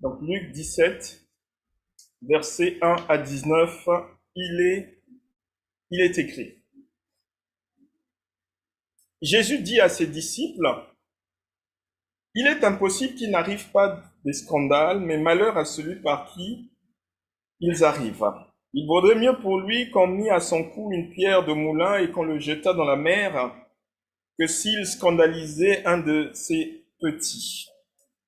Donc Luc 17, versets 1 à 19, il est écrit. Jésus dit à ses disciples, « Il est impossible qu'il n'arrive pas des scandales, mais malheur à celui par qui ils arrivent. Il vaudrait mieux pour lui qu'on mît à son cou une pierre de moulin et qu'on le jetât dans la mer, que s'il scandalisait un de ses petits.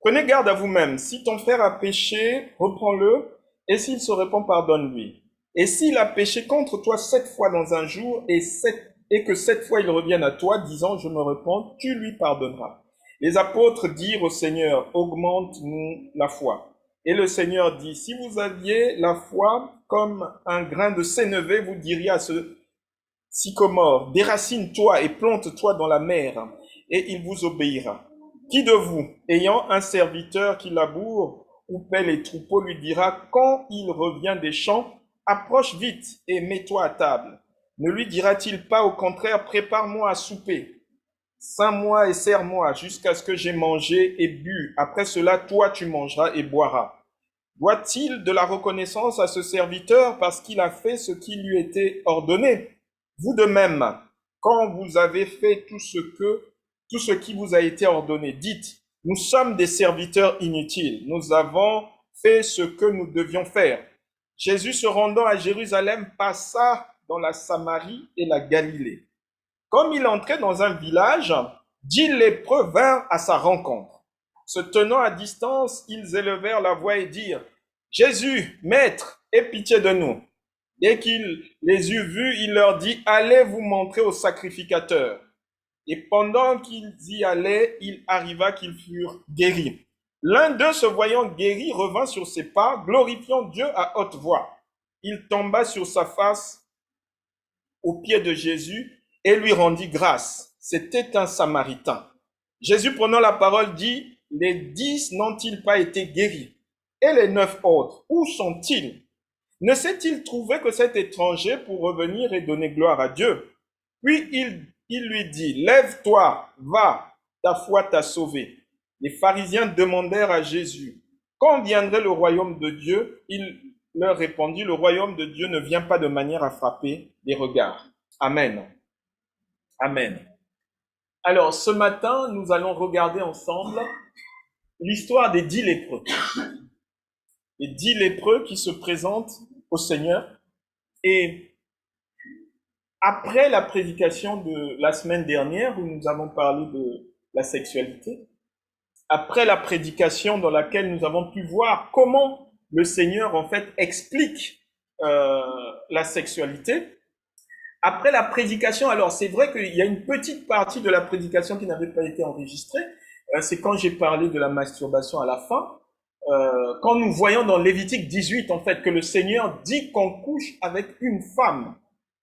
Prenez garde à vous-même. Si ton frère a péché, reprends-le, et s'il se répand, pardonne-lui. Et s'il a péché contre toi 7 fois dans un jour, et que 7 fois il revienne à toi, disant, je me repens, tu lui pardonneras. Les apôtres dirent au Seigneur, augmente-nous la foi. Et le Seigneur dit, si vous aviez la foi comme un grain de sénévé, vous diriez à ce sycomore, déracine-toi et plante-toi dans la mer, et il vous obéira. Qui de vous, ayant un serviteur qui laboure ou paie les troupeaux, lui dira, quand il revient des champs, approche vite et mets-toi à table? Ne lui dira-t-il pas au contraire, prépare-moi à souper, ceins-moi et sers-moi jusqu'à ce que j'ai mangé et bu. Après cela, toi tu mangeras et boiras. Doit-il de la reconnaissance à ce serviteur parce qu'il a fait ce qui lui était ordonné? Vous de même, quand vous avez fait tout ce qui vous a été ordonné, dites, nous sommes des serviteurs inutiles, nous avons fait ce que nous devions faire. Jésus, se rendant à Jérusalem, passa dans la Samarie et la Galilée. Comme il entrait dans un village, 10 lépreux vinrent à sa rencontre. Se tenant à distance, ils élevèrent la voix et dirent, Jésus, Maître, aie pitié de nous. Dès qu'il les eut vus, il leur dit, allez vous montrer au sacrificateur. Et pendant qu'ils y allaient, il arriva qu'ils furent guéris. L'un d'eux, se voyant guéri, revint sur ses pas, glorifiant Dieu à haute voix. Il tomba sur sa face aux pieds de Jésus et lui rendit grâce. C'était un Samaritain. Jésus, prenant la parole, dit, les 10 n'ont-ils pas été guéris? Et les 9 autres, où sont-ils? Ne s'est-il trouvé que cet étranger pour revenir et donner gloire à Dieu? Puis il lui dit, lève-toi, va, ta foi t'a sauvé. Les pharisiens demandèrent à Jésus, quand viendrait le royaume de Dieu? Il leur répondit, le royaume de Dieu ne vient pas de manière à frapper les regards. Amen. Amen. Alors, ce matin, nous allons regarder ensemble l'histoire des 10 lépreux. Les 10 lépreux qui se présentent au Seigneur. Et après la prédication de la semaine dernière, où nous avons parlé de la sexualité, après la prédication dans laquelle nous avons pu voir comment le Seigneur, en fait, explique la sexualité, après la prédication, alors c'est vrai qu'il y a une petite partie de la prédication qui n'avait pas été enregistrée, c'est quand j'ai parlé de la masturbation à la fin, quand nous voyons dans Lévitique 18, en fait, que le Seigneur dit qu'on couche avec une femme.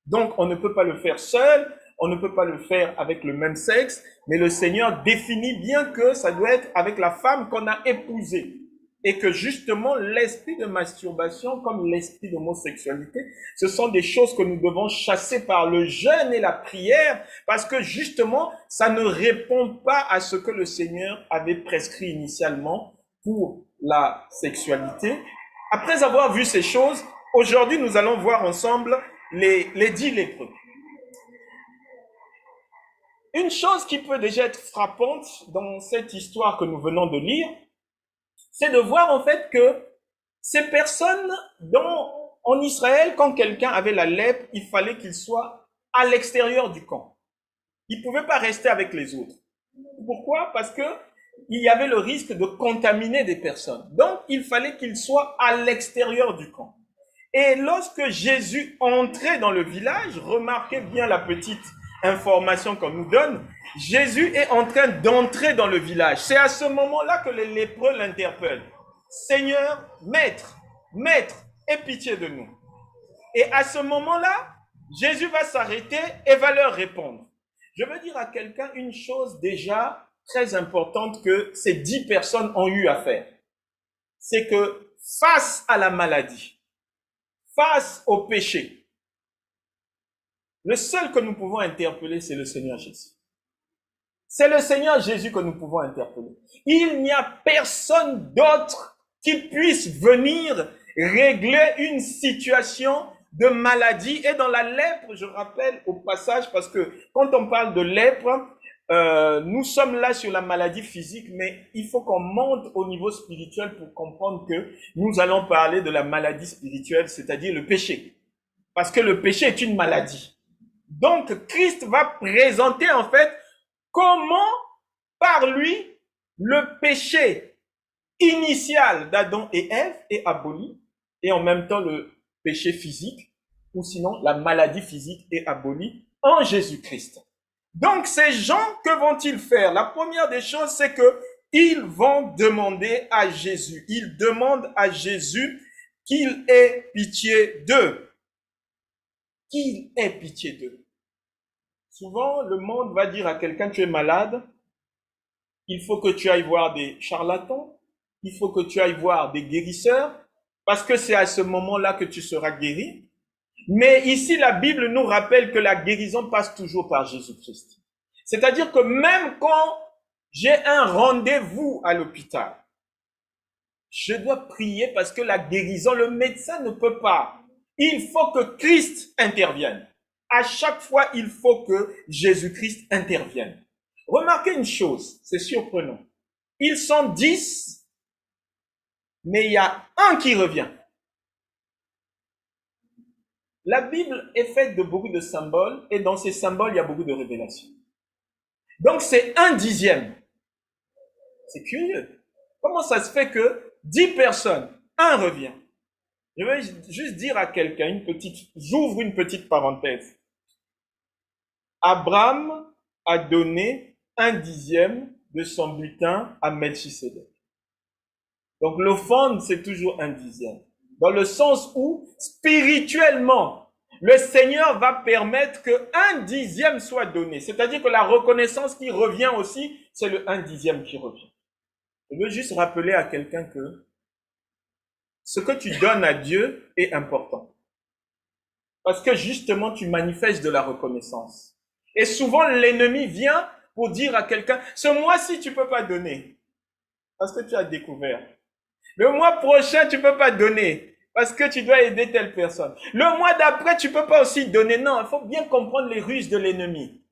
Donc, on ne peut pas le faire seul, on ne peut pas le faire avec le même sexe, mais le Seigneur définit bien que ça doit être avec la femme qu'on a épousée. Et que justement, l'esprit de masturbation, comme l'esprit d'homosexualité, ce sont des choses que nous devons chasser par le jeûne et la prière, parce que justement, ça ne répond pas à ce que le Seigneur avait prescrit initialement pour la sexualité. Après avoir vu ces choses, aujourd'hui, nous allons voir ensemble les 10 lépreux. Une chose qui peut déjà être frappante dans cette histoire que nous venons de lire, c'est de voir en fait que ces personnes en Israël, quand quelqu'un avait la lèpre, il fallait qu'il soit à l'extérieur du camp. Il ne pouvait pas rester avec les autres. Pourquoi? Parce que il y avait le risque de contaminer des personnes. Donc, il fallait qu'il soit à l'extérieur du camp. Et lorsque Jésus entrait dans le village, remarquez bien la petite information qu'on nous donne, Jésus est en train d'entrer dans le village. C'est à ce moment-là que les lépreux l'interpellent. Seigneur, Maître, aie pitié de nous. Et à ce moment-là, Jésus va s'arrêter et va leur répondre. Je veux dire à quelqu'un une chose déjà très importante que ces 10 personnes ont eu à faire. C'est que face à la maladie, face au péché, le seul que nous pouvons interpeller, c'est le Seigneur Jésus. C'est le Seigneur Jésus que nous pouvons interpeller. Il n'y a personne d'autre qui puisse venir régler une situation de maladie. Et dans la lèpre, je rappelle au passage, parce que quand on parle de lèpre, nous sommes là sur la maladie physique, mais il faut qu'on monte au niveau spirituel pour comprendre que nous allons parler de la maladie spirituelle, c'est-à-dire le péché. Parce que le péché est une maladie. Donc, Christ va présenter en fait comment, par lui, le péché initial d'Adam et Ève est aboli, et en même temps le péché physique, ou sinon la maladie physique est abolie en Jésus-Christ. Donc, ces gens, que vont-ils faire? La première des choses, c'est que ils vont demander à Jésus. Ils demandent à Jésus qu'il ait pitié d'eux. Qu'il ait pitié d'eux. Souvent, le monde va dire à quelqu'un, tu es malade, il faut que tu ailles voir des charlatans, il faut que tu ailles voir des guérisseurs, parce que c'est à ce moment-là que tu seras guéri. Mais ici, la Bible nous rappelle que la guérison passe toujours par Jésus-Christ. C'est-à-dire que même quand j'ai un rendez-vous à l'hôpital, je dois prier parce que la guérison, le médecin ne peut pas. Il faut que Christ intervienne. À chaque fois, il faut que Jésus-Christ intervienne. Remarquez une chose, c'est surprenant. Ils sont 10, mais il y a un qui revient. La Bible est faite de beaucoup de symboles et dans ces symboles, il y a beaucoup de révélations. Donc, c'est 1/10. C'est curieux. Comment ça se fait que 10 personnes, un revient? Je vais juste dire à quelqu'un j'ouvre une petite parenthèse. Abraham a donné 1/10 de son butin à Melchisédek. Donc, l'offrande, c'est toujours 1/10. Dans le sens où, spirituellement, le Seigneur va permettre que 1/10 soit donné. C'est-à-dire que la reconnaissance qui revient aussi, c'est le 1/10 qui revient. Je veux juste rappeler à quelqu'un que ce que tu donnes à Dieu est important. Parce que justement, tu manifestes de la reconnaissance. Et souvent, l'ennemi vient pour dire à quelqu'un, ce mois-ci, tu ne peux pas donner. Parce que tu as découvert. Le mois prochain, tu ne peux pas donner. Parce que tu dois aider telle personne. Le mois d'après, tu ne peux pas aussi donner. Non, il faut bien comprendre les ruses de l'ennemi.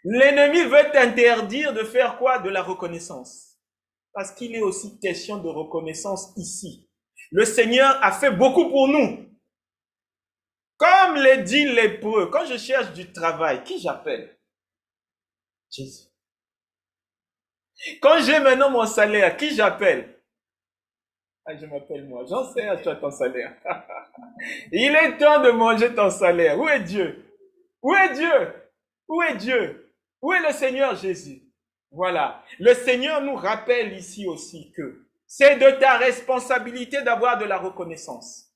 L'ennemi veut t'interdire de faire quoi? De la reconnaissance. Parce qu'il est aussi question de reconnaissance ici. Le Seigneur a fait beaucoup pour nous. Comme les 10 lépreux, quand je cherche du travail, qui j'appelle? Jésus. Quand j'ai maintenant mon salaire, qui j'appelle? Ah, je m'appelle moi. J'en sais à toi ton salaire. Il est temps de manger ton salaire. Où est Dieu? Où est Dieu? Où est Dieu? Où est le Seigneur Jésus? Voilà. Le Seigneur nous rappelle ici aussi que c'est de ta responsabilité d'avoir de la reconnaissance.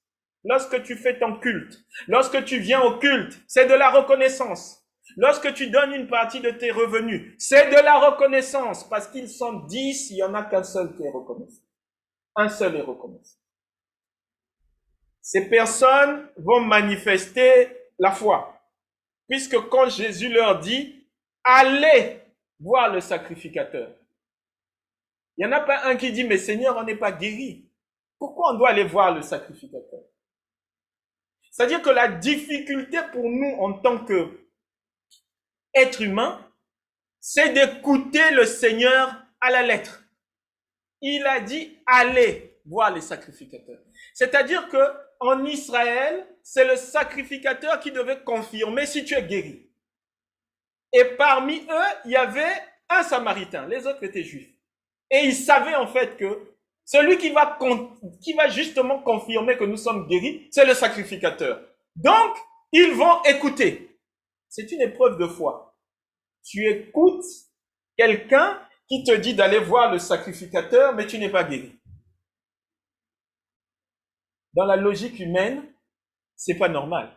Lorsque tu fais ton culte, lorsque tu viens au culte, c'est de la reconnaissance. Lorsque tu donnes une partie de tes revenus, c'est de la reconnaissance. Parce qu'ils sont 10, il n'y en a qu'un seul qui est reconnaissant. Un seul est reconnaissant. Ces personnes vont manifester la foi. Puisque quand Jésus leur dit, allez voir le sacrificateur. Il n'y en a pas un qui dit, mais Seigneur, on n'est pas guéri. Pourquoi on doit aller voir le sacrificateur? C'est-à-dire que la difficulté pour nous en tant qu'être humain, c'est d'écouter le Seigneur à la lettre. Il a dit, allez voir les sacrificateurs. C'est-à-dire que en Israël, c'est le sacrificateur qui devait confirmer si tu es guéri. Et parmi eux, il y avait un Samaritain, les autres étaient juifs. Et ils savaient en fait que celui qui va justement confirmer que nous sommes guéris, c'est le sacrificateur. Donc, ils vont écouter. C'est une épreuve de foi. Tu écoutes quelqu'un qui te dit d'aller voir le sacrificateur, mais tu n'es pas guéri. Dans la logique humaine, c'est pas normal.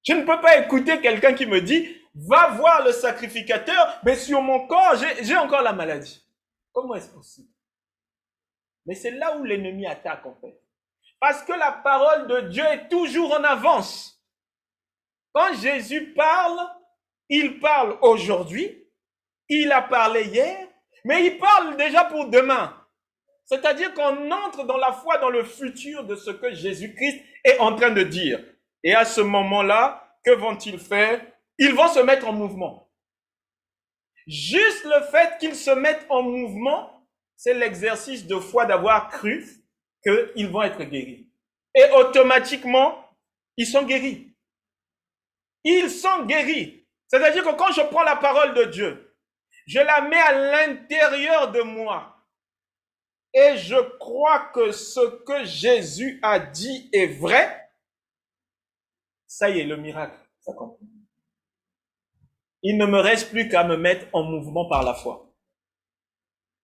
Je ne peux pas écouter quelqu'un qui me dit, va voir le sacrificateur, mais sur mon corps, j'ai encore la maladie. Comment est-ce possible? Mais c'est là où l'ennemi attaque en fait. Parce que la parole de Dieu est toujours en avance. Quand Jésus parle, il parle aujourd'hui, Il a parlé hier, mais il parle déjà pour demain. C'est-à-dire qu'on entre dans la foi, dans le futur de ce que Jésus-Christ est en train de dire. Et à ce moment-là, que vont-ils faire? Ils vont se mettre en mouvement. Juste le fait qu'ils se mettent en mouvement, c'est l'exercice de foi d'avoir cru qu'ils vont être guéris. Et automatiquement, ils sont guéris. Ils sont guéris. C'est-à-dire que quand je prends la parole de Dieu, je la mets à l'intérieur de moi. Et je crois que ce que Jésus a dit est vrai. Ça y est, le miracle s'accomplit. Il ne me reste plus qu'à me mettre en mouvement par la foi.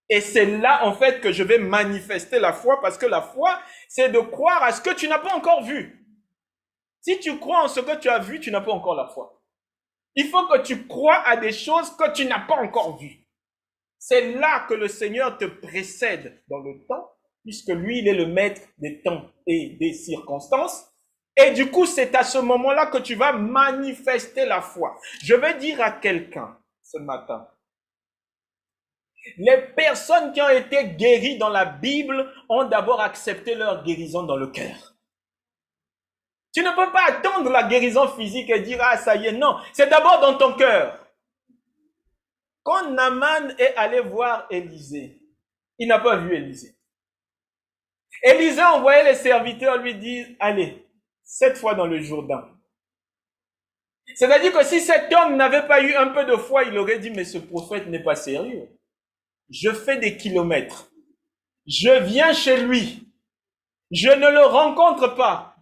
Et c'est là, en fait, que je vais manifester la foi, parce que la foi, c'est de croire à ce que tu n'as pas encore vu. Si tu crois en ce que tu as vu, tu n'as pas encore la foi. Il faut que tu crois à des choses que tu n'as pas encore vues. C'est là que le Seigneur te précède dans le temps, puisque lui, il est le maître des temps et des circonstances. Et du coup, c'est à ce moment-là que tu vas manifester la foi. Je vais dire à quelqu'un ce matin, les personnes qui ont été guéries dans la Bible ont d'abord accepté leur guérison dans le cœur. Tu ne peux pas attendre la guérison physique et dire, ah, ça y est, non. C'est d'abord dans ton cœur. Quand Naaman est allé voir Élisée, il n'a pas vu Élisée. Élisée envoyait les serviteurs lui dire, allez, 7 fois dans le Jourdain. C'est-à-dire que si cet homme n'avait pas eu un peu de foi, il aurait dit, mais ce prophète n'est pas sérieux. Je fais des kilomètres. Je viens chez lui. Je ne le rencontre pas.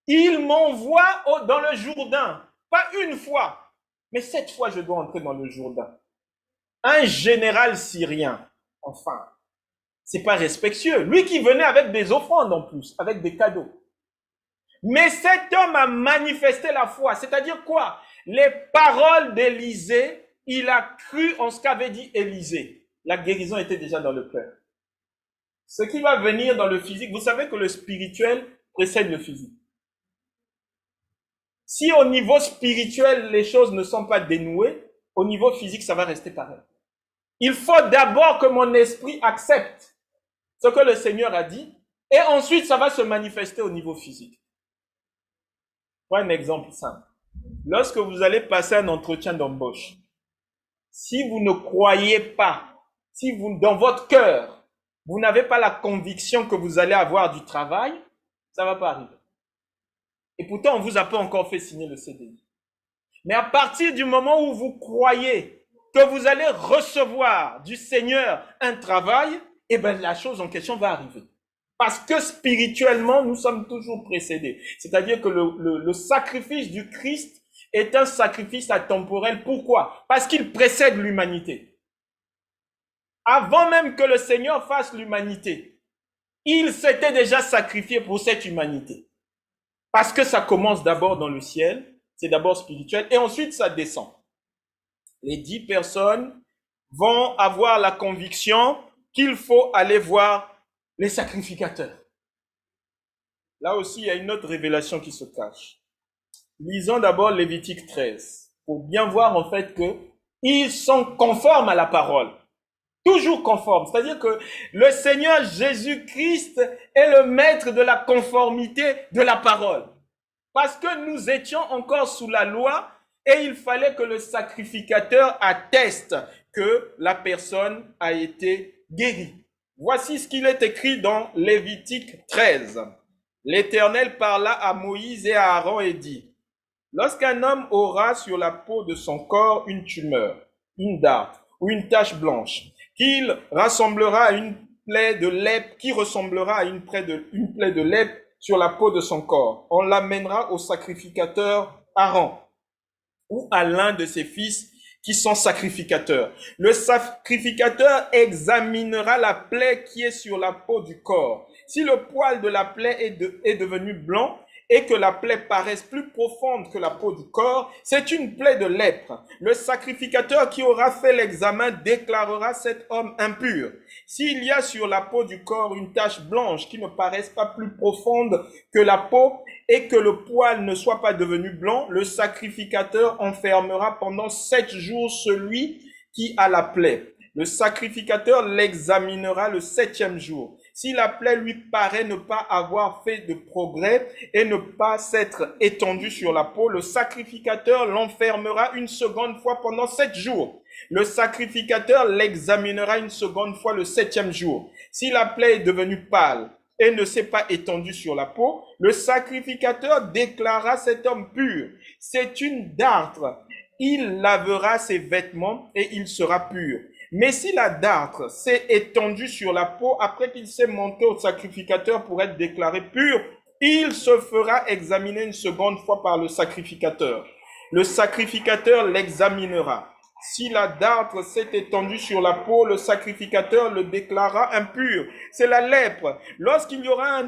Il m'envoie dans le Jourdain. Pas une fois, mais 7 fois je dois entrer dans le Jourdain. Un général syrien, enfin, c'est pas respectueux. Lui qui venait avec des offrandes en plus, avec des cadeaux. Mais cet homme a manifesté la foi. C'est-à-dire quoi? Les paroles d'Élisée, il a cru en ce qu'avait dit Élisée. La guérison était déjà dans le cœur. Ce qui va venir dans le physique, vous savez que le spirituel précède le physique. Si au niveau spirituel, les choses ne sont pas dénouées, au niveau physique, ça va rester pareil. Il faut d'abord que mon esprit accepte ce que le Seigneur a dit, et ensuite ça va se manifester au niveau physique. Pour un exemple simple. Lorsque vous allez passer un entretien d'embauche, si vous ne croyez pas, si vous, dans votre cœur, vous n'avez pas la conviction que vous allez avoir du travail, ça ne va pas arriver. Et pourtant, on ne vous a pas encore fait signer le CDI. Mais à partir du moment où vous croyez que vous allez recevoir du Seigneur un travail, eh bien la chose en question va arriver. Parce que spirituellement, nous sommes toujours précédés. C'est-à-dire que le sacrifice du Christ est un sacrifice atemporel. Pourquoi? Parce qu'il précède l'humanité. Avant même que le Seigneur fasse l'humanité, il s'était déjà sacrifié pour cette humanité. Parce que ça commence d'abord dans le ciel, c'est d'abord spirituel, et ensuite ça descend. Les 10 personnes vont avoir la conviction qu'il faut aller voir les sacrificateurs. Là aussi, il y a une autre révélation qui se cache. Lisons d'abord Lévitique 13, pour bien voir en fait qu'ils sont conformes à la parole. Toujours conformes. C'est-à-dire que le Seigneur Jésus-Christ est le maître de la conformité de la parole. Parce que nous étions encore sous la loi, et il fallait que le sacrificateur atteste que la personne a été guérie. Voici ce qu'il est écrit dans Lévitique 13. L'Éternel parla à Moïse et à Aaron et dit, « Lorsqu'un homme aura sur la peau de son corps une tumeur, une dartre ou une tache blanche, qu'il rassemblera à une plaie de lèpre, qui ressemblera à une plaie de lèpre sur la peau de son corps, on l'amènera au sacrificateur Aaron ou à l'un de ses fils qui sont sacrificateurs. Le sacrificateur examinera la plaie qui est sur la peau du corps. Si le poil de la plaie est devenu blanc et que la plaie paraisse plus profonde que la peau du corps, c'est une plaie de lèpre. Le sacrificateur qui aura fait l'examen déclarera cet homme impur. S'il y a sur la peau du corps une tache blanche qui ne paraisse pas plus profonde que la peau et que le poil ne soit pas devenu blanc, le sacrificateur enfermera pendant 7 jours celui qui a la plaie. Le sacrificateur l'examinera le 7e jour. Si la plaie lui paraît ne pas avoir fait de progrès et ne pas s'être étendue sur la peau, le sacrificateur l'enfermera une seconde fois pendant 7 jours. Le sacrificateur l'examinera une seconde fois le 7e jour. Si la plaie est devenue pâle et ne s'est pas étendue sur la peau, le sacrificateur déclarera cet homme pur. C'est une dartre. Il lavera ses vêtements et il sera pur. Mais si la dartre s'est étendue sur la peau après qu'il s'est monté au sacrificateur pour être déclaré pur, il se fera examiner une seconde fois par le sacrificateur. Le sacrificateur l'examinera. Si la dartre s'est étendue sur la peau, le sacrificateur le déclarera impur. C'est la lèpre. Lorsqu'il y aura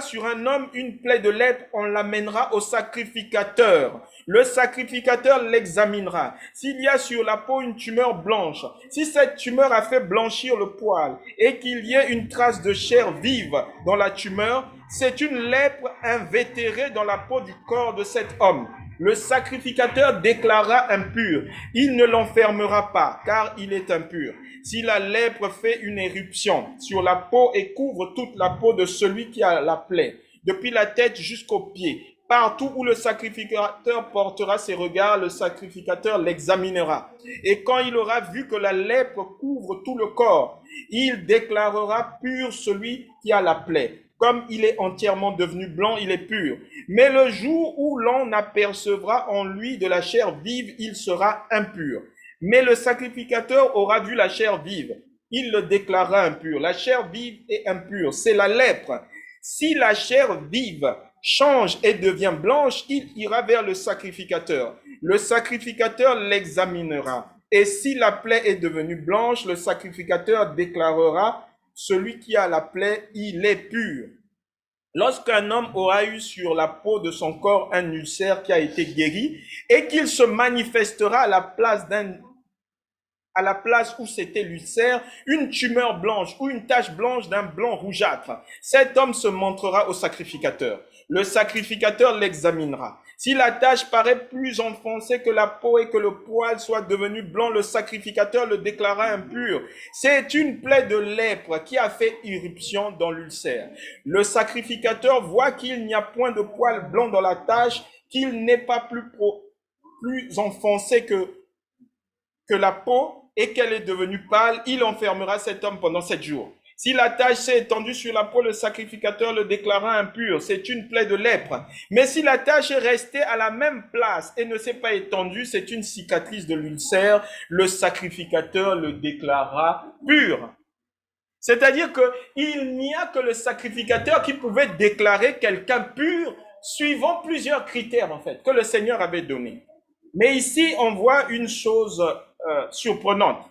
sur un homme une plaie de lèpre, on l'amènera au sacrificateur. Le sacrificateur l'examinera. S'il y a sur la peau une tumeur blanche, si cette tumeur a fait blanchir le poil et qu'il y ait une trace de chair vive dans la tumeur, c'est une lèpre invétérée dans la peau du corps de cet homme. Le sacrificateur déclarera impur. Il ne l'enfermera pas, car il est impur. Si la lèpre fait une éruption sur la peau et couvre toute la peau de celui qui a la plaie, depuis la tête jusqu'aux pieds, partout où le sacrificateur portera ses regards, le sacrificateur l'examinera. Et quand il aura vu que la lèpre couvre tout le corps, il déclarera pur celui qui a la plaie. Comme il est entièrement devenu blanc, il est pur. Mais le jour où l'on apercevra en lui de la chair vive, il sera impur. Mais le sacrificateur aura vu la chair vive. Il le déclarera impur. La chair vive est impure. C'est la lèpre. Si la chair vive change et devient blanche, il ira vers le sacrificateur. Le sacrificateur l'examinera. Et si la plaie est devenue blanche, le sacrificateur déclarera celui qui a la plaie, il est pur. Lorsqu'un homme aura eu sur la peau de son corps un ulcère qui a été guéri et qu'il se manifestera à la place où c'était l'ulcère, une tumeur blanche ou une tache blanche d'un blanc rougeâtre, cet homme se montrera au sacrificateur. Le sacrificateur l'examinera. Si la tache paraît plus enfoncée que la peau et que le poil soit devenu blanc, le sacrificateur le déclarera impur. C'est une plaie de lèpre qui a fait irruption dans l'ulcère. Le sacrificateur voit qu'il n'y a point de poil blanc dans la tache, qu'il n'est pas plus enfoncé que la peau et qu'elle est devenue pâle, il enfermera cet homme pendant 7 jours. Si la tache s'est étendue sur la peau, le sacrificateur le déclarera impur. C'est une plaie de lèpre. Mais si la tache est restée à la même place et ne s'est pas étendue, c'est une cicatrice de l'ulcère. Le sacrificateur le déclarera pur. C'est-à-dire qu'il n'y a que le sacrificateur qui pouvait déclarer quelqu'un pur suivant plusieurs critères, en fait, que le Seigneur avait donnés. Mais ici, on voit une chose surprenante.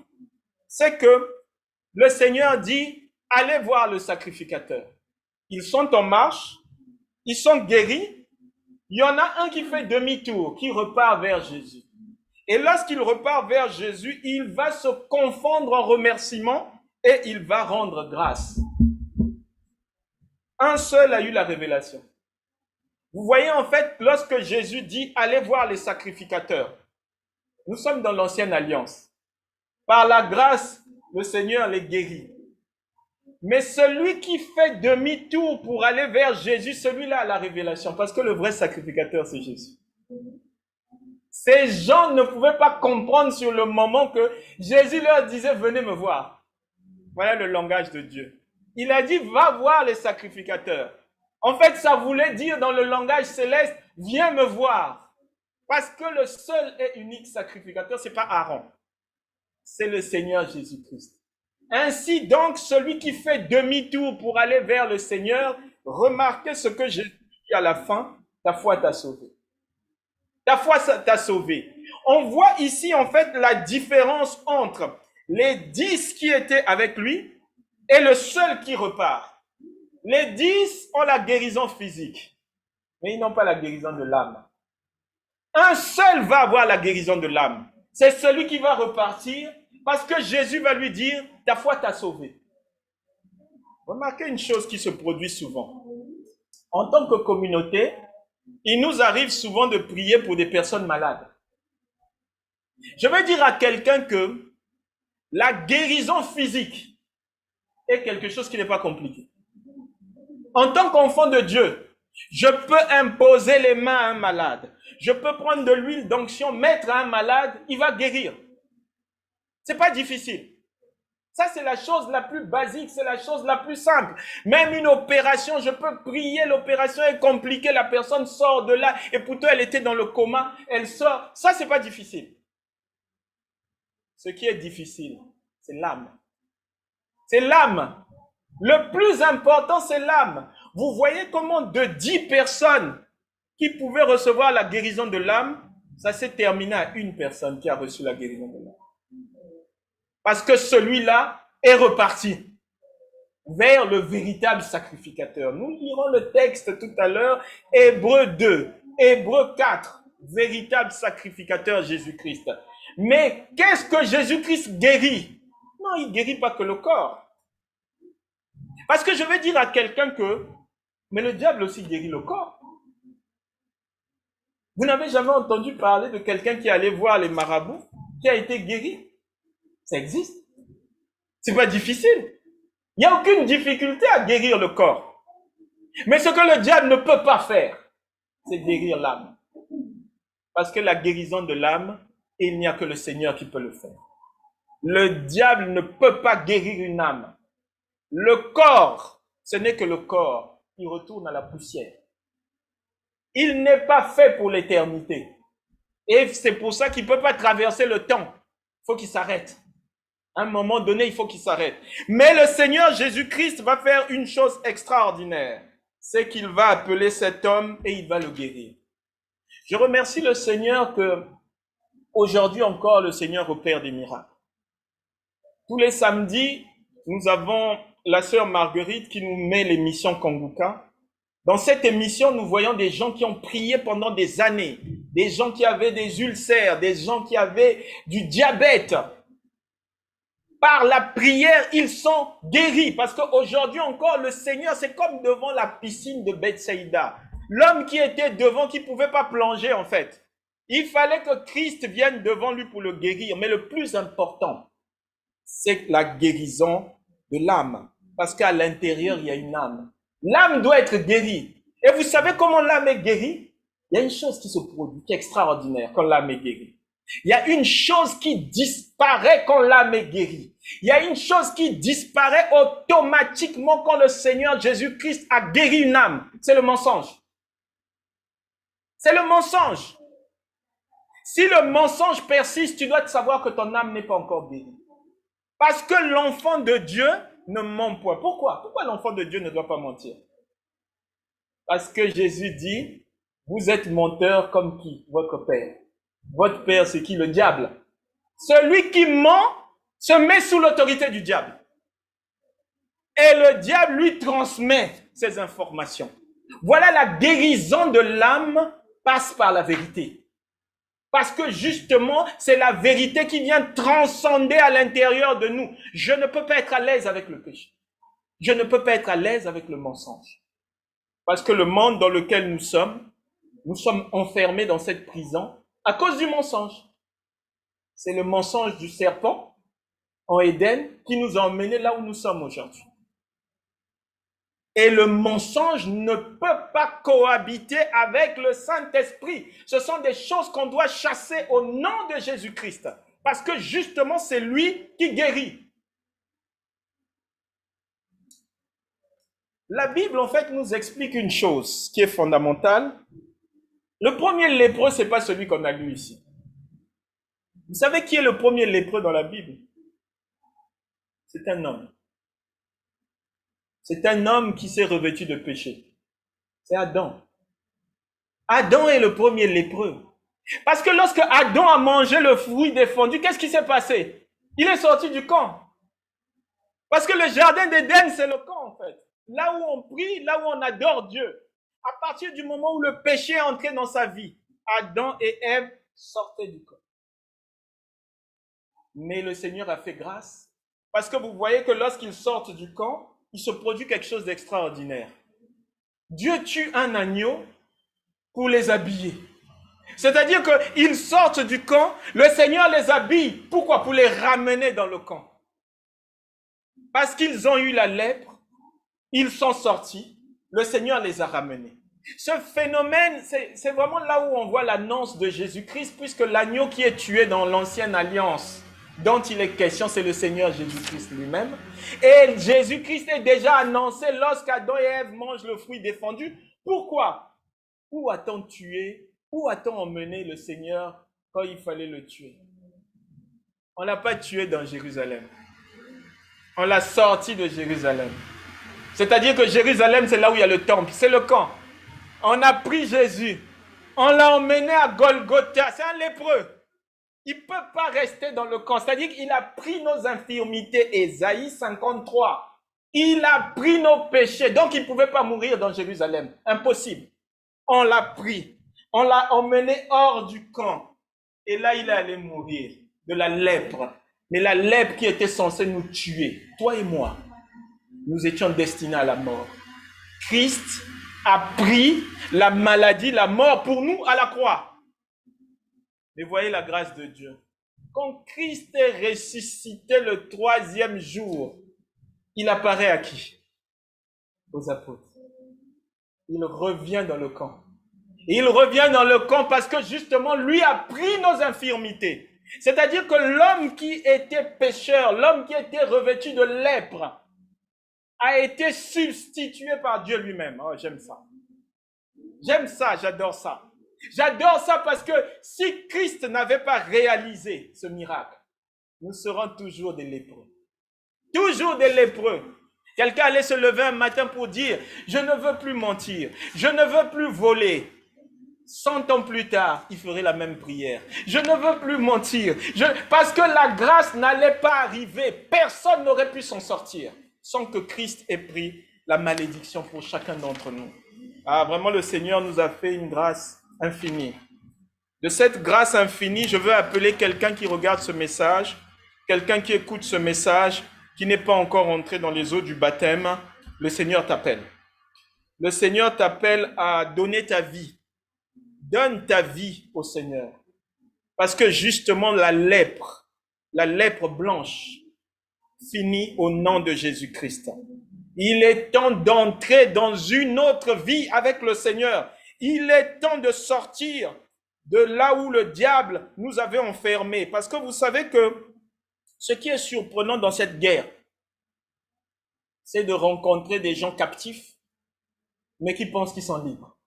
C'est que le Seigneur dit, allez voir le sacrificateur. Ils sont en marche, ils sont guéris. Il y en a un qui fait demi-tour, qui repart vers Jésus. Et lorsqu'il repart vers Jésus, il va se confondre en remerciements et il va rendre grâce. Un seul a eu la révélation. Vous voyez en fait, lorsque Jésus dit, allez voir les sacrificateurs, nous sommes dans l'ancienne alliance. Par la grâce, le Seigneur les guérit. Mais celui qui fait demi-tour pour aller vers Jésus, celui-là a la révélation. Parce que le vrai sacrificateur, c'est Jésus. Ces gens ne pouvaient pas comprendre sur le moment que Jésus leur disait, venez me voir. Voilà le langage de Dieu. Il a dit, va voir les sacrificateurs. En fait, ça voulait dire dans le langage céleste, viens me voir. Parce que le seul et unique sacrificateur, ce n'est pas Aaron. C'est le Seigneur Jésus-Christ. Ainsi donc, celui qui fait demi-tour pour aller vers le Seigneur, remarquez ce que Jésus dit à la fin, ta foi t'a sauvé. Ta foi t'a sauvé. On voit ici en fait la différence entre les 10 qui étaient avec lui et le seul qui repart. Les 10 ont la guérison physique, mais ils n'ont pas la guérison de l'âme. Un seul va avoir la guérison de l'âme. C'est celui qui va repartir parce que Jésus va lui dire, ta foi t'a sauvé. Remarquez une chose qui se produit souvent. En tant que communauté, il nous arrive souvent de prier pour des personnes malades. Je veux dire à quelqu'un que la guérison physique est quelque chose qui n'est pas compliqué. En tant qu'enfant de Dieu, je peux imposer les mains à un malade. Je peux prendre de l'huile d'onction, mettre à un malade, il va guérir. C'est pas difficile. Ça, c'est la chose la plus basique, c'est la chose la plus simple. Même une opération, je peux prier, l'opération est compliquée, la personne sort de là, et pourtant elle était dans le coma, elle sort. Ça, c'est pas difficile. Ce qui est difficile, c'est l'âme. C'est l'âme. Le plus important, c'est l'âme. Vous voyez comment de 10 personnes qui pouvaient recevoir la guérison de l'âme, ça s'est terminé à une personne qui a reçu la guérison de l'âme. Parce que celui-là est reparti vers le véritable sacrificateur. Nous lirons le texte tout à l'heure, Hébreux 2, Hébreux 4, véritable sacrificateur Jésus-Christ. Mais qu'est-ce que Jésus-Christ guérit? Non, il ne guérit pas que le corps. Parce que je vais dire à quelqu'un que, mais le diable aussi guérit le corps. Vous n'avez jamais entendu parler de quelqu'un qui allait voir les marabouts, qui a été guéri? Ça existe. C'est pas difficile. Il n'y a aucune difficulté à guérir le corps. Mais ce que le diable ne peut pas faire, c'est guérir l'âme. Parce que la guérison de l'âme, il n'y a que le Seigneur qui peut le faire. Le diable ne peut pas guérir une âme. Le corps, ce n'est que le corps. Il retourne à la poussière. Il n'est pas fait pour l'éternité. Et c'est pour ça qu'il ne peut pas traverser le temps. Il faut qu'il s'arrête. À un moment donné, il faut qu'il s'arrête. Mais le Seigneur Jésus-Christ va faire une chose extraordinaire. C'est qu'il va appeler cet homme et il va le guérir. Je remercie le Seigneur que aujourd'hui encore, le Seigneur opère des miracles. Tous les samedis, nous avons la sœur Marguerite qui nous met l'émission Kanguka. Dans cette émission, nous voyons des gens qui ont prié pendant des années, des gens qui avaient des ulcères, des gens qui avaient du diabète. Par la prière, ils sont guéris. Parce qu'aujourd'hui encore, le Seigneur, c'est comme devant la piscine de Bethsaïda. L'homme qui était devant, qui ne pouvait pas plonger en fait. Il fallait que Christ vienne devant lui pour le guérir. Mais le plus important, c'est la guérison de l'âme. Parce qu'à l'intérieur, il y a une âme. L'âme doit être guérie. Et vous savez comment l'âme est guérie? Il y a une chose qui se produit, qui est extraordinaire quand l'âme est guérie. Il y a une chose qui disparaît quand l'âme est guérie. Il y a une chose qui disparaît automatiquement quand le Seigneur Jésus-Christ a guéri une âme. C'est le mensonge. C'est le mensonge. Si le mensonge persiste, tu dois savoir que ton âme n'est pas encore guérie. Parce que l'enfant de Dieu ne ment point. Pourquoi? Pourquoi l'enfant de Dieu ne doit pas mentir? Parce que Jésus dit, vous êtes menteur comme qui? Votre père. Votre père, c'est qui? Le diable. Celui qui ment se met sous l'autorité du diable. Et le diable lui transmet ces informations. Voilà, la guérison de l'âme passe par la vérité. Parce que justement, c'est la vérité qui vient transcender à l'intérieur de nous. Je ne peux pas être à l'aise avec le péché. Je ne peux pas être à l'aise avec le mensonge. Parce que le monde dans lequel nous sommes enfermés dans cette prison à cause du mensonge. C'est le mensonge du serpent en Éden qui nous a emmenés là où nous sommes aujourd'hui. Et le mensonge ne peut pas cohabiter avec le Saint-Esprit. Ce sont des choses qu'on doit chasser au nom de Jésus-Christ. Parce que justement, c'est lui qui guérit. La Bible, en fait, nous explique une chose qui est fondamentale. Le premier lépreux, ce n'est pas celui qu'on a lu ici. Vous savez qui est le premier lépreux dans la Bible? C'est un homme. C'est un homme qui s'est revêtu de péché. C'est Adam. Adam est le premier lépreux. Parce que lorsque Adam a mangé le fruit défendu, qu'est-ce qui s'est passé? Il est sorti du camp. Parce que le jardin d'Éden, c'est le camp en fait. Là où on prie, là où on adore Dieu. À partir du moment où le péché est entré dans sa vie, Adam et Ève sortaient du camp. Mais le Seigneur a fait grâce. Parce que vous voyez que lorsqu'ils sortent du camp, il se produit quelque chose d'extraordinaire. Dieu tue un agneau pour les habiller. C'est-à-dire qu'ils sortent du camp, le Seigneur les habille. Pourquoi? Pour les ramener dans le camp. Parce qu'ils ont eu la lèpre, ils sont sortis, le Seigneur les a ramenés. Ce phénomène, c'est vraiment là où on voit l'annonce de Jésus-Christ, puisque l'agneau qui est tué dans l'ancienne alliance, dont il est question, c'est le Seigneur Jésus-Christ lui-même. Et Jésus-Christ est déjà annoncé lorsqu'Adam et Ève mangent le fruit défendu. Pourquoi? Où a-t-on tué? Où a-t-on emmené le Seigneur quand il fallait le tuer? On ne l'a pas tué dans Jérusalem. On l'a sorti de Jérusalem. C'est-à-dire que Jérusalem, c'est là où il y a le temple, c'est le camp. On a pris Jésus, on l'a emmené à Golgotha, c'est un lépreux. Il ne peut pas rester dans le camp, c'est-à-dire qu'il a pris nos infirmités, Ésaïe 53. Il a pris nos péchés, donc il ne pouvait pas mourir dans Jérusalem, impossible. On l'a pris, on l'a emmené hors du camp, et là il est allé mourir de la lèpre. Mais la lèpre qui était censée nous tuer, toi et moi, nous étions destinés à la mort. Christ a pris la maladie, la mort pour nous à la croix. Mais voyez la grâce de Dieu. Quand Christ est ressuscité le 3e jour, il apparaît à qui? Aux apôtres. Il revient dans le camp. Et il revient dans le camp parce que justement, lui a pris nos infirmités. C'est-à-dire que l'homme qui était pécheur, l'homme qui était revêtu de lèpre, a été substitué par Dieu lui-même. Oh, j'aime ça. J'aime ça, j'adore ça. J'adore ça parce que si Christ n'avait pas réalisé ce miracle, nous serons toujours des lépreux. Toujours des lépreux. Quelqu'un allait se lever un matin pour dire, je ne veux plus mentir, je ne veux plus voler. 100 ans plus tard, il ferait la même prière. Je ne veux plus mentir. Parce que la grâce n'allait pas arriver. Personne n'aurait pu s'en sortir sans que Christ ait pris la malédiction pour chacun d'entre nous. Ah, vraiment, le Seigneur nous a fait une grâce infinie. De cette grâce infinie, je veux appeler quelqu'un qui regarde ce message, quelqu'un qui écoute ce message, qui n'est pas encore entré dans les eaux du baptême. Le Seigneur t'appelle. Le Seigneur t'appelle à donner ta vie. Donne ta vie au Seigneur. Parce que justement, la lèpre blanche, finit au nom de Jésus-Christ. Il est temps d'entrer dans une autre vie avec le Seigneur. Il est temps de sortir de là où le diable nous avait enfermés. Parce que vous savez que ce qui est surprenant dans cette guerre, c'est de rencontrer des gens captifs, mais qui pensent qu'ils sont libres.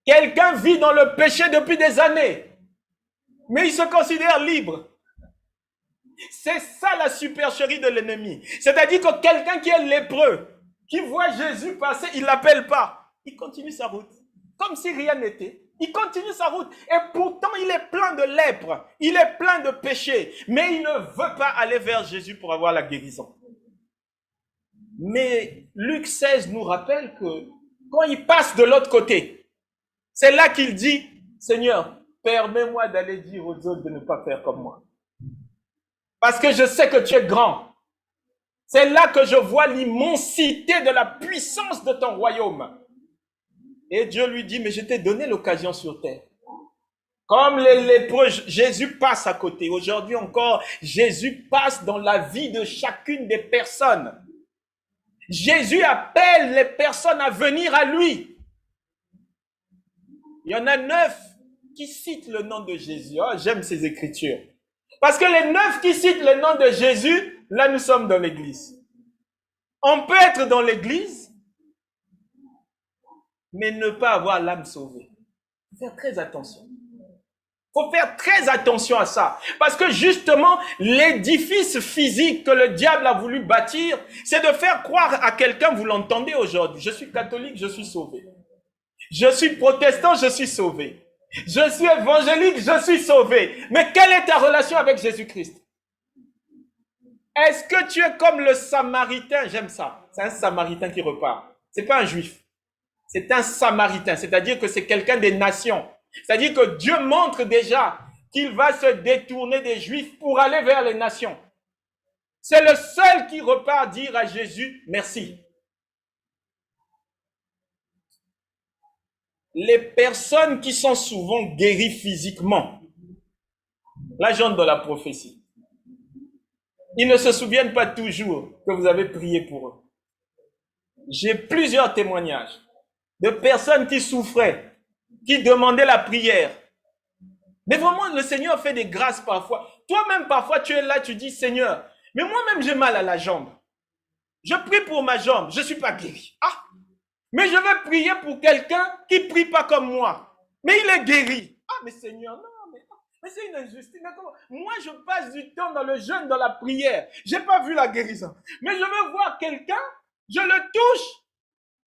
Quelqu'un vit dans le péché depuis des années, mais il se considère libre. C'est ça la supercherie de l'ennemi. C'est-à-dire que quelqu'un qui est lépreux, qui voit Jésus passer, il ne l'appelle pas. Il continue sa route, comme si rien n'était. Il continue sa route. Et pourtant, il est plein de lèpre. Il est plein de péché. Mais il ne veut pas aller vers Jésus pour avoir la guérison. Mais Luc 16 nous rappelle que quand il passe de l'autre côté, c'est là qu'il dit, Seigneur, permets-moi d'aller dire aux autres de ne pas faire comme moi. Parce que je sais que tu es grand. C'est là que je vois l'immensité de la puissance de ton royaume. Et Dieu lui dit, mais je t'ai donné l'occasion sur terre. Comme les lépreux, Jésus passe à côté. Aujourd'hui encore, Jésus passe dans la vie de chacune des personnes. Jésus appelle les personnes à venir à lui. Il y en a 9 qui citent le nom de Jésus. Oh, j'aime ces écritures. Parce que les 9 qui citent le nom de Jésus, là nous sommes dans l'église. On peut être dans l'église, mais ne pas avoir l'âme sauvée. Il faut faire très attention. Il faut faire très attention à ça. Parce que justement, l'édifice physique que le diable a voulu bâtir, c'est de faire croire à quelqu'un, vous l'entendez aujourd'hui, je suis catholique, je suis sauvé. Je suis protestant, je suis sauvé. Je suis évangélique, je suis sauvé. Mais quelle est ta relation avec Jésus-Christ? Est-ce que tu es comme le Samaritain? J'aime ça. C'est un Samaritain qui repart. C'est pas un juif. C'est un Samaritain. C'est-à-dire que c'est quelqu'un des nations. C'est-à-dire que Dieu montre déjà qu'il va se détourner des juifs pour aller vers les nations. C'est le seul qui repart dire à Jésus merci. Les personnes qui sont souvent guéries physiquement, l'agent de la prophétie, ils ne se souviennent pas toujours que vous avez prié pour eux. J'ai plusieurs témoignages de personnes qui souffraient, qui demandaient la prière. Mais vraiment, le Seigneur fait des grâces parfois. Toi-même, parfois, tu es là, tu dis, Seigneur, mais moi-même, j'ai mal à la jambe. Je prie pour ma jambe, je ne suis pas guéri. Ah, mais je vais prier pour quelqu'un qui ne prie pas comme moi. Mais il est guéri. Ah, mais Seigneur, non, mais c'est une injustice. Mais comment? Moi, je passe du temps dans le jeûne, dans la prière. Je n'ai pas vu la guérison. Mais je veux voir quelqu'un, je le touche,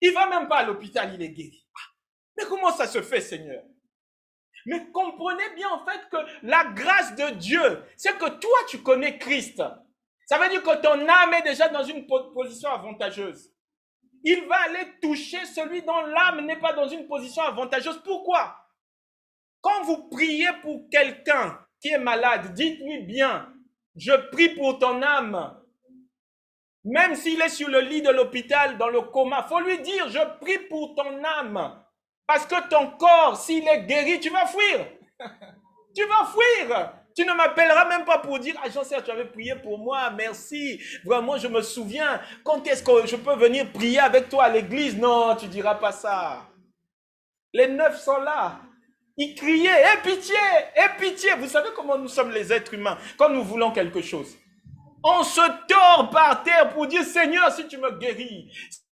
il ne va même pas à l'hôpital, il est guéri. Ah, mais comment ça se fait, Seigneur? Mais comprenez bien en fait que la grâce de Dieu, c'est que toi, tu connais Christ. Ça veut dire que ton âme est déjà dans une position avantageuse. Il va aller toucher celui dont l'âme n'est pas dans une position avantageuse. Pourquoi? Quand vous priez pour quelqu'un qui est malade, dites-lui bien, je prie pour ton âme. Même s'il est sur le lit de l'hôpital, dans le coma, il faut lui dire, je prie pour ton âme. Parce que ton corps, s'il est guéri, tu vas fuir. Tu vas fuir. Tu ne m'appelleras même pas pour dire, ah Jean-Serge, tu avais prié pour moi, merci. Vraiment, je me souviens. Quand est-ce que je peux venir prier avec toi à l'église? Non, tu ne diras pas ça. Les 9 sont là. Ils criaient, aie pitié, aie pitié. Vous savez comment nous sommes les êtres humains quand nous voulons quelque chose. On se tord par terre pour dire, Seigneur, si tu me guéris.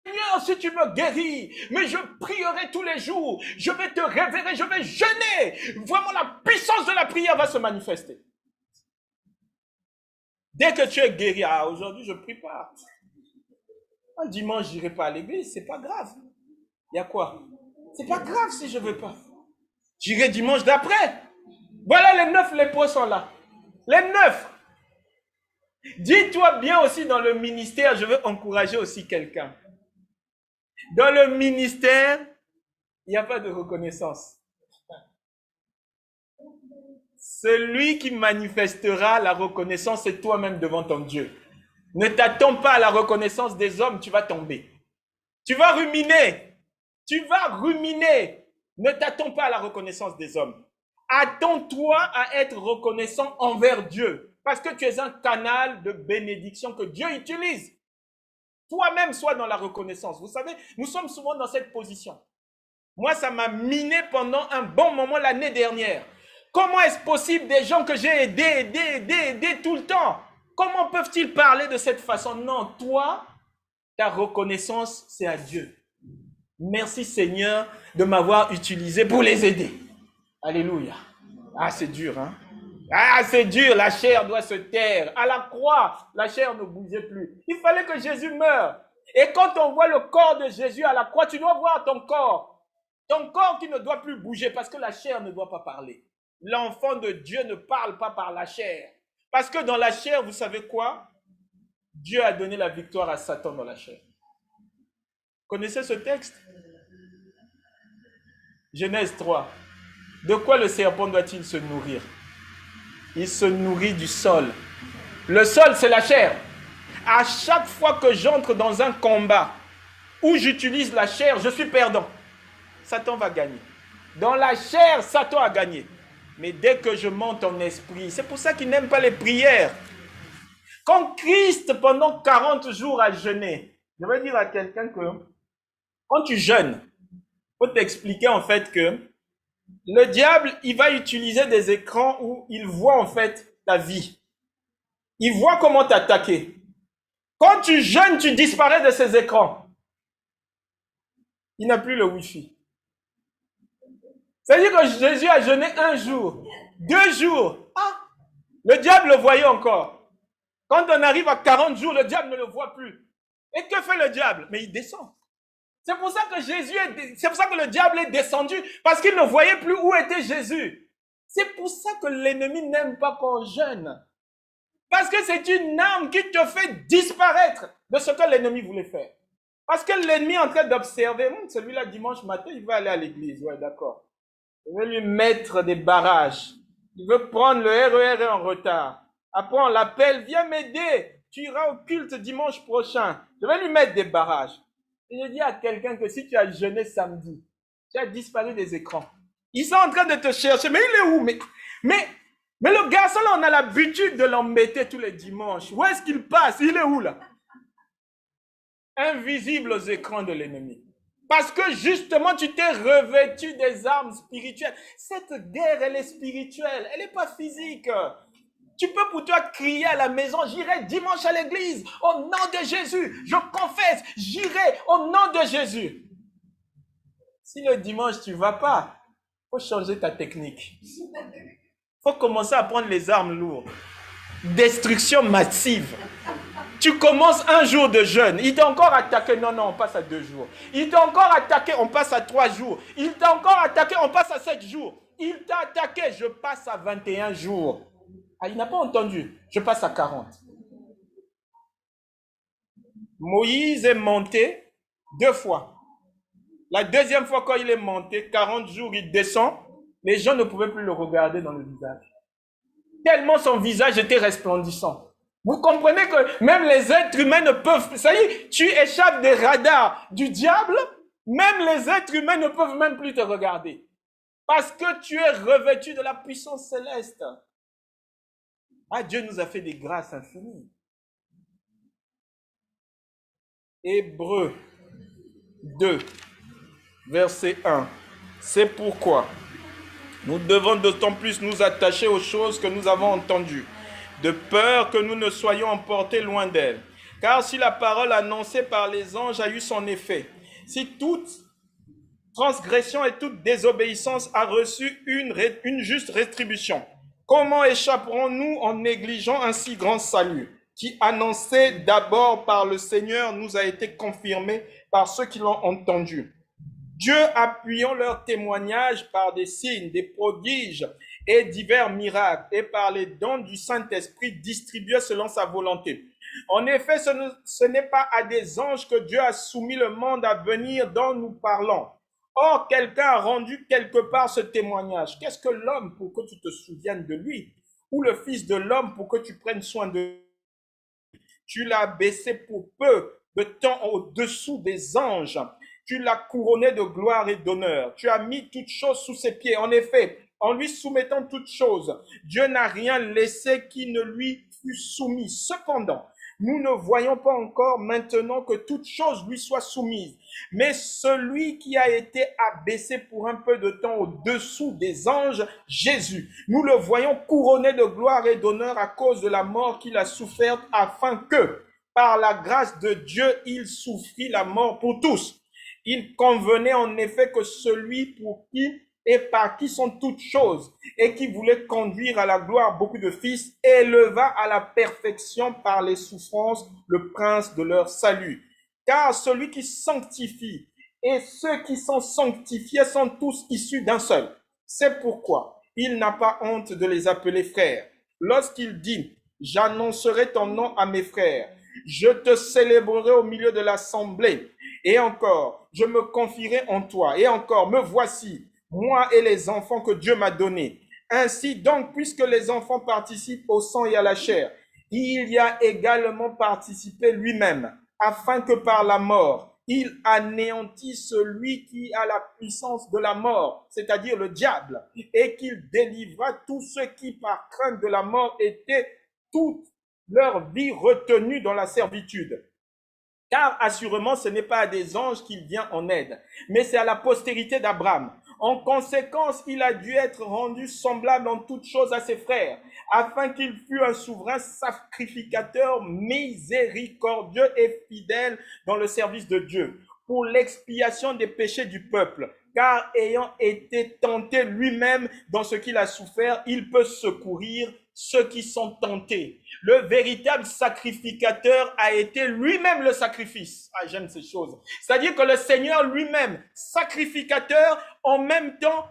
Seigneur, si tu me guéris, mais je prierai tous les jours, je vais te révérer, je vais jeûner. Vraiment, la puissance de la prière va se manifester. Dès que tu es guéri, ah, aujourd'hui, je ne prie pas. Un dimanche, je n'irai pas à l'église, c'est pas grave. Il y a quoi? C'est pas grave si je ne veux pas. J'irai dimanche d'après. Voilà les 9 lépreux sont là. Les 9. Dis-toi bien aussi dans le ministère, je veux encourager aussi quelqu'un. Dans le ministère, il n'y a pas de reconnaissance. Celui qui manifestera la reconnaissance, c'est toi-même devant ton Dieu. Ne t'attends pas à la reconnaissance des hommes, tu vas tomber. Tu vas ruminer. Tu vas ruminer. Ne t'attends pas à la reconnaissance des hommes. Attends-toi à être reconnaissant envers Dieu. Parce que tu es un canal de bénédiction que Dieu utilise. Toi-même, sois dans la reconnaissance. Vous savez, nous sommes souvent dans cette position. Moi, ça m'a miné pendant un bon moment l'année dernière. Comment est-ce possible des gens que j'ai aidés tout le temps? Comment peuvent-ils parler de cette façon? Non, toi, ta reconnaissance, c'est à Dieu. Merci Seigneur de m'avoir utilisé pour les aider. Alléluia. Ah, c'est dur, hein? Ah, c'est dur, la chair doit se taire. À la croix, la chair ne bougeait plus. Il fallait que Jésus meure. Et quand on voit le corps de Jésus à la croix, tu dois voir ton corps. Ton corps qui ne doit plus bouger parce que la chair ne doit pas parler. L'enfant de Dieu ne parle pas par la chair. Parce que dans la chair, vous savez quoi? Dieu a donné la victoire à Satan dans la chair. Connaissez ce texte? Genèse 3. De quoi le serpent doit-il se nourrir? Il se nourrit du sol. Le sol, c'est la chair. À chaque fois que j'entre dans un combat où j'utilise la chair, je suis perdant. Satan va gagner. Dans la chair, Satan a gagné. Mais dès que je monte en esprit, c'est pour ça qu'il n'aime pas les prières. Quand Christ, pendant 40 jours, a jeûné, je vais dire à quelqu'un que quand tu jeûnes, il faut t'expliquer en fait que le diable, il va utiliser des écrans où il voit en fait ta vie. Il voit comment t'attaquer. Quand tu jeûnes, tu disparais de ces écrans. Il n'a plus le Wi-Fi. C'est-à-dire que Jésus a jeûné 1 jour, 2 jours. Ah, le diable le voyait encore. Quand on arrive à 40 jours, le diable ne le voit plus. Et que fait le diable? Mais il descend. C'est pour ça que c'est pour ça que le diable est descendu, parce qu'il ne voyait plus où était Jésus. C'est pour ça que l'ennemi n'aime pas qu'on jeûne. Parce que c'est une arme qui te fait disparaître de ce que l'ennemi voulait faire. Parce que l'ennemi est en train d'observer, celui-là dimanche matin, il va aller à l'église, ouais, d'accord. Je vais lui mettre des barrages. Il veut prendre le RER en retard. Après, on l'appelle, viens m'aider. Tu iras au culte dimanche prochain. Je vais lui mettre des barrages. Et je dis à quelqu'un que si tu as jeûné samedi, Tu as disparu des écrans. Ils sont en train de te chercher. Mais il est où? Mais le garçon, là, on a l'habitude de l'embêter tous les dimanches. Où est-ce qu'il passe? Il est où, là? Invisible aux écrans de l'ennemi. Parce que justement, tu t'es revêtu des armes spirituelles. Cette guerre, elle est spirituelle. Elle n'est pas physique. Tu peux pour toi crier à la maison, j'irai dimanche à l'église, au nom de Jésus. Je confesse, j'irai au nom de Jésus. Si le dimanche, tu ne vas pas, il faut changer ta technique. Il faut commencer à prendre les armes lourdes. Destruction massive. Tu commences un jour de jeûne. Il t'a encore attaqué. Non, on passe à 2 jours. Il t'a encore attaqué. On passe à 3 jours. Il t'a encore attaqué. On passe à 7 jours. Il t'a attaqué. Je passe à 21 jours. Ah, il n'a pas entendu. Je passe à 40. Moïse est monté 2 fois. La deuxième fois, quand il est monté, 40 jours, il descend. Les gens ne pouvaient plus le regarder dans le visage. Tellement son visage était resplendissant. Vous comprenez que même les êtres humains ne peuvent... Ça y est, tu échappes des radars du diable. Même les êtres humains ne peuvent même plus te regarder. Parce que tu es revêtu de la puissance céleste. Ah, Dieu nous a fait des grâces infinies. Hébreux 2, verset 1. C'est pourquoi nous devons d'autant plus nous attacher aux choses que nous avons entendues, de peur que nous ne soyons emportés loin d'elles. Car si la parole annoncée par les anges a eu son effet, si toute transgression et toute désobéissance a reçu une juste rétribution, comment échapperons-nous en négligeant un si grand salut, qui, annoncé d'abord par le Seigneur, nous a été confirmé par ceux qui l'ont entendu? Dieu appuyant leur témoignage par des signes, des prodiges et divers miracles, et par les dons du Saint-Esprit distribués selon sa volonté. En effet, ce n'est pas à des anges que Dieu a soumis le monde à venir dont nous parlons. Or, quelqu'un a rendu quelque part ce témoignage. Qu'est-ce que l'homme pour que tu te souviennes de lui? Ou le Fils de l'homme pour que tu prennes soin de lui? Tu l'as baissé pour peu de temps au-dessous des anges. Tu l'as couronné de gloire et d'honneur. Tu as mis toutes choses sous ses pieds. En effet, en lui soumettant toutes choses, Dieu n'a rien laissé qui ne lui fût soumis. Cependant, nous ne voyons pas encore maintenant que toute chose lui soit soumise. Mais celui qui a été abaissé pour un peu de temps au-dessous des anges, Jésus, nous le voyons couronné de gloire et d'honneur à cause de la mort qu'il a soufferte, afin que, par la grâce de Dieu, il souffrit la mort pour tous. Il convenait en effet que celui pour qui et par qui sont toutes choses, et qui voulait conduire à la gloire beaucoup de fils, éleva à la perfection par les souffrances le prince de leur salut. Car celui qui sanctifie et ceux qui sont sanctifiés sont tous issus d'un seul. C'est pourquoi il n'a pas honte de les appeler frères. Lorsqu'il dit « J'annoncerai ton nom à mes frères, je te célébrerai au milieu de l'assemblée. » Et encore, je me confierai en toi. Et encore, me voici, moi et les enfants que Dieu m'a donnés. Ainsi donc, puisque les enfants participent au sang et à la chair, il y a également participé lui-même, afin que par la mort, il anéantisse celui qui a la puissance de la mort, c'est-à-dire le diable, et qu'il délivra tous ceux qui, par crainte de la mort, étaient toute leur vie retenus dans la servitude. Car assurément, ce n'est pas à des anges qu'il vient en aide, mais c'est à la postérité d'Abraham. En conséquence, il a dû être rendu semblable en toutes choses à ses frères, afin qu'il fût un souverain sacrificateur miséricordieux et fidèle dans le service de Dieu, pour l'expiation des péchés du peuple. Car ayant été tenté lui-même dans ce qu'il a souffert, il peut secourir ceux qui sont tentés. Le véritable sacrificateur a été lui-même le sacrifice. Ah, j'aime ces choses. C'est-à-dire que le Seigneur lui-même, sacrificateur, en même temps,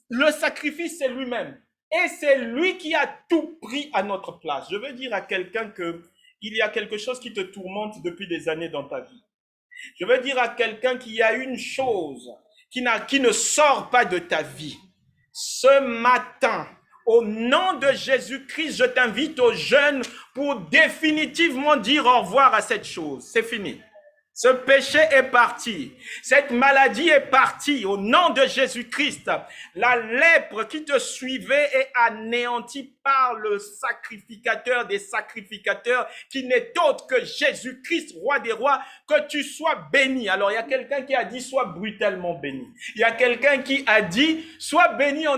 le sacrifice, c'est lui-même. Et c'est lui qui a tout pris à notre place. Je veux dire à quelqu'un que il y a quelque chose qui te tourmente depuis des années dans ta vie. Je veux dire à quelqu'un qu'il y a une chose qui ne sort pas de ta vie. Ce matin, au nom de Jésus-Christ, je t'invite aux jeunes pour définitivement dire au revoir à cette chose. C'est fini. Ce péché est parti. Cette maladie est partie au nom de Jésus-Christ. La lèpre qui te suivait est anéantie par le sacrificateur des sacrificateurs qui n'est autre que Jésus-Christ, roi des rois, que tu sois béni. Alors il y a quelqu'un qui a dit sois brutalement béni. Il y a quelqu'un qui a dit sois béni en